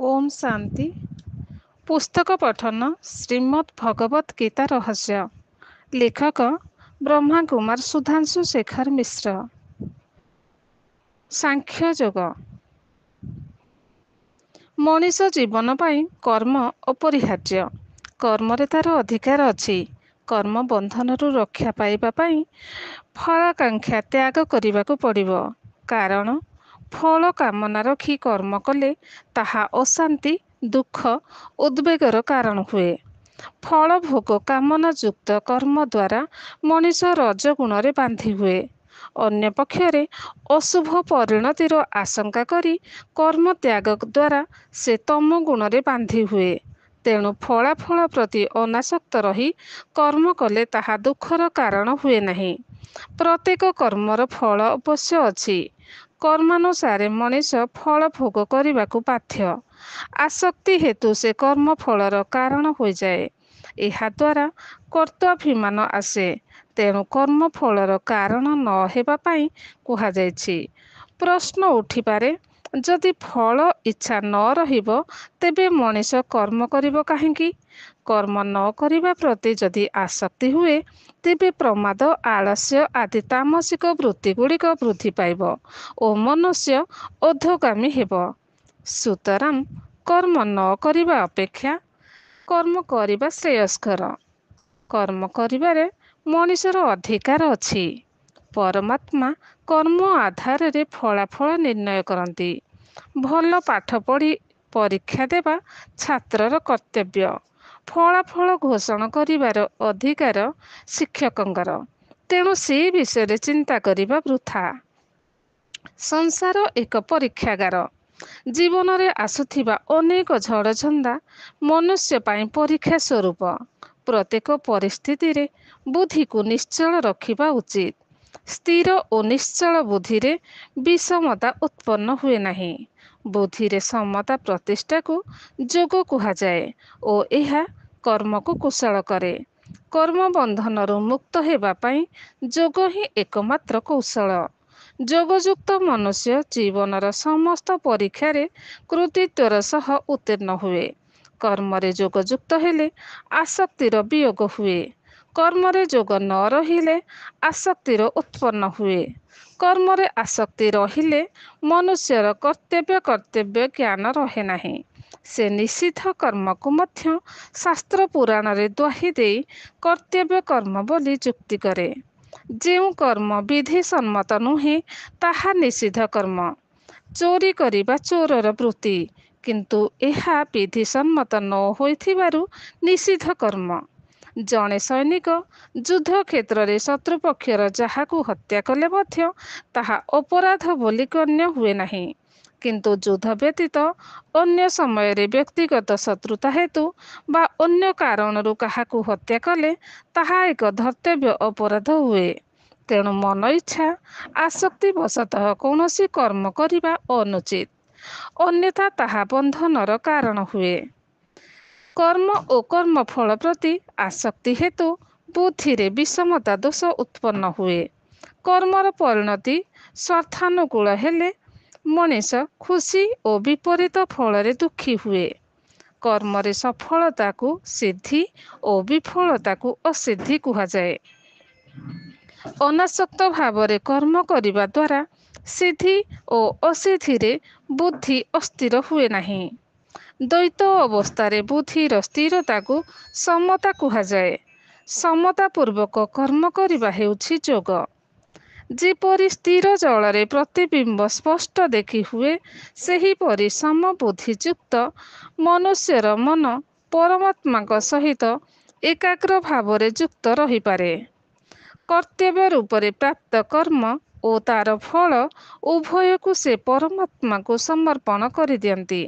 ओम शांति। पुस्तक पठन श्रीमद् भगवत गीता रहस्य। लेखक ब्रह्मा कुमार सुधांशु शेखर मिश्र। सांख्य जोग। मनीष जीवन पाई कर्म अपरिहार्य। कर्मरे तार अधिकार अछि। कर्म बंधनरु रक्षा पाइबा पाई फलाकांक्षा त्याग କରିବାକୁ पड़िବ। कारण फल कामना रखी कर्म कले ताहा अशांति दुख उद्वेगर कारण हुए। फल भोग कामना युक्त कर्म द्वारा मनीष रजगुण बांधि हुए। अन्य पक्षरे अशुभ परिणतिर आशंका करी कर्म त्याग द्वारा से तम गुण बांधि हुए। तेणु फलाफल प्रति अनासक्त रही कर्म कले ताहा दुखर कारण हुए नहीं। प्रत्येक कर्मर फल अवश्य अछि। कर्मानुसारे मनीष फल भोग करने बाध्य। आसक्ति हेतु से कर्म फलर कारण हो जाए। एहा द्वारा कर्तव्याभिमान आसे। तेणु कर्म फलर कारण न हेबा पाई कुहा जायछि। प्रश्न उठिपारे, जदि फल इच्छा न रहिब तेबे मनीष कर्म करिब काहेकि? कर्म न करिबा प्रति जदि आसक्ति हुए तेबे प्रमाद आलस्य आदि तामसिक वृत्ति गुड़िक वृद्धि पाइब ओ मनुष्य अधोगामी हेब। सुतरां कर्म न करिबा अपेक्षा कर्म करिबा श्रेयस्कर। कर्म करिबारे मनीषर अधिकार अछि। परमात्मा कर्म आधार रे फलाफल निर्णय करती। भल पाठ पढ़ी परीक्षा देवा छात्रर कर्तव्य। फलाफल घोषणा करिबार अधिकार शिक्षकंकर। तेणु से विषय चिंता करिबा वृथा। संसार एक परीक्षागार। जीवन रे आसुथिबा अनेक झड़झंडा मनुष्य पाई परीक्षा स्वरूप। प्रत्येक परिस्थिति रे बुद्धि को निश्चल रखिबा उचित। स्थिर और निश्चल बुद्धि रे विषमता उत्पन्न हुए नहीं। बुद्धि रे समता प्रतिष्ठा को जोग कुहा जाए और यह कर्म को कुशल करे। कर्म बंधन मुक्त हेबा पाई जोग ही एकमात्र कौशल। जोगयुक्त मनुष्य जीवनर समस्त परीक्षा रे कृतित्वर सह उत्तीर्ण हुए। कर्मरे जोगयुक्त हेले आसक्तिर वियोग हुए। कर्मरे जोग न रहिले आसक्तिर उत्पन्न हुए। कर्मरे आसक्ति रहिले मनुष्यर कर्तव्य ज्ञान रहे नहीं। से निषिद्ध कर्म को मध्य शास्त्र पुराण रे द्वाही दे कर्तव्य कर्म बोली जुक्ति करे। जेउ कर्म विधि सम्मत नुहे ताहा निषिद्ध कर्म। चोरी करिबा चोरर वृत्ति, किंतु एहा विधि सम्मत न होइथिबारु निषिद्ध कर्म। जणे सैनिक युद्ध क्षेत्र रे शत्रु पक्षर जाहाकु हत्या कले मध्य ताहा अपराध बोली गण्य हुए नहीं। किंतु युद्ध व्यतीत अन्य समय रे व्यक्तिगत शत्रुता हेतु बा अन्य कारणरू काहाकु हत्या कले ताहा एक धर्तव्य अपराध हुए। तेणु मन इच्छा आसक्ति वशतः कौनसी कर्म करिबा अनुचित। अन्यथा ताहा बंधनर कारण हुए। कर्म और कर्म फल प्रति आसक्ति हेतु बुद्धि रे विषमता दोष उत्पन्न हुए। कर्मर परिणति स्वार्थानुकूल हेले मनीष खुशी और विपरीत फल रे दुखी हुए। कर्मरे सफलता को सिद्धि और विफलता को असिद्धि कुहा जाए। अनासक्त भावरे कर्म करिबा द्वारा सिद्धि और असिद्धि रे बुद्धि अस्थिर हुए नहीं। द्वैत अवस्थारे बुद्धिर स्थिरता को समता कुहा जाए। समता पूर्वक कर्म करिबा हेउछि जोग। जेपरि स्थिर जलरे प्रतिबिंब स्पष्ट देखि हुए सेहीपरि समबुद्धियुक्त मनुष्यर मन परमात्मा सहित एकाग्र भावरे युक्त रहिपारे। कर्तव्य रूपरे प्राप्त कर्म और तार फल उभय को से परमात्मा को समर्पण कर दियंती।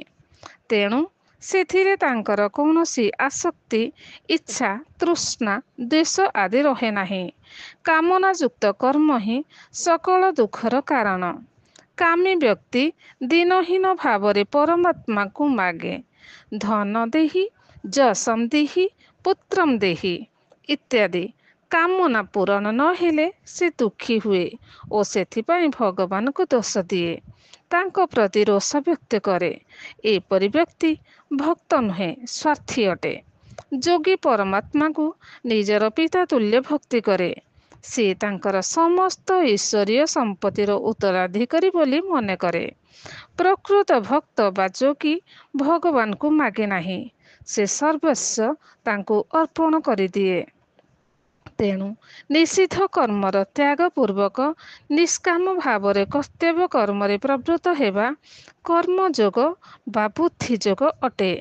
तेणु सेथिरे तांकर कौनसी आसक्ति इच्छा तृष्णा द्वेष आदि रहे नहीं। कामना युक्त कर्म ही सकल दुखर कारण। कामी व्यक्ति दीनहीन भावरे परमात्मा को मागे। धन देहि जसम देहि पुत्रम देहि इत्यादि कामना पूरण न हेले से दुखी हुए और सेथिपाई भगवान को दोष दिए। ତାଙ୍କ ପ୍ରତି ରୋଷ ବ୍ୟକ୍ତ କରେ। ଏପରି ବ୍ୟକ୍ତି ଭକ୍ତ ନୁହେଁ, ସ୍ୱାର୍ଥୀ ଅଟେ। ଯୋଗୀ ପରମାତ୍ମାକୁ ନିଜର ପିତା ତୁଲ୍ୟ ଭକ୍ତି କରେ। ସେ ତାଙ୍କର ସମସ୍ତ ଈଶ୍ୱରୀୟ ସମ୍ପତ୍ତିର ଉତ୍ତରାଧିକାରୀ ବୋଲି ମନେ କରେ। ପ୍ରକୃତ ଭକ୍ତ ବା ଯୋଗୀ ଭଗବାନଙ୍କୁ ମାଗେ ନାହିଁ, ସେ ସର୍ବସ୍ୱ ତାଙ୍କୁ ଅର୍ପଣ କରିଦିଏ। ତେଣୁ ନିଷିଦ୍ଧ କର୍ମର ତ୍ୟାଗ ପୂର୍ବକ ନିଷ୍କାମ ଭାବରେ କର୍ତ୍ତବ୍ୟ କର୍ମରେ ପ୍ରବୃତ୍ତ ହେବା କର୍ମଯୋଗ ବା ବୁଦ୍ଧିଯୋଗ ଅଟେ।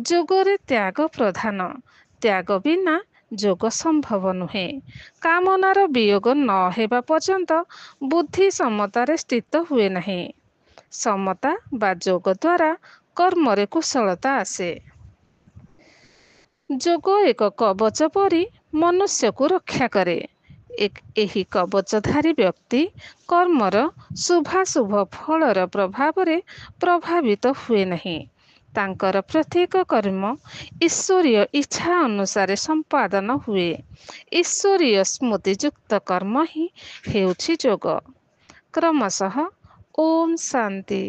ଯୋଗରେ ତ୍ୟାଗ ପ୍ରଧାନ। ତ୍ୟାଗ ବିନା ଯୋଗ ସମ୍ଭବ ନୁହେଁ। କାମନାର ବିୟୋଗ ନ ହେବା ପର୍ଯ୍ୟନ୍ତ ବୁଦ୍ଧି ସମତାରେ ସ୍ଥିତ ହୁଏ ନାହିଁ। ସମତା ବା ଯୋଗ ଦ୍ୱାରା କର୍ମରେ କୁଶଳତା ଆସେ। ଯୋଗ ଏକ କବଚ ପରି ମନୁଷ୍ୟକୁ ରକ୍ଷା କରେ। ଏହି କବଚଧାରୀ ବ୍ୟକ୍ତି କର୍ମର ଶୁଭାଶୁଭ ଫଳର ପ୍ରଭାବରେ ପ୍ରଭାବିତ ହୁଏ ନାହିଁ। ତାଙ୍କର ପ୍ରତ୍ୟେକ କର୍ମ ଈଶ୍ୱରୀୟ ଇଚ୍ଛା ଅନୁସାରେ ସମ୍ପାଦନ ହୁଏ। ଈଶ୍ୱରୀୟ ସ୍ମୃତିଯୁକ୍ତ କର୍ମ ହିଁ ହେଉଛି ଯୋଗ। କ୍ରମଶଃ ଓମ୍ ଶାନ୍ତି।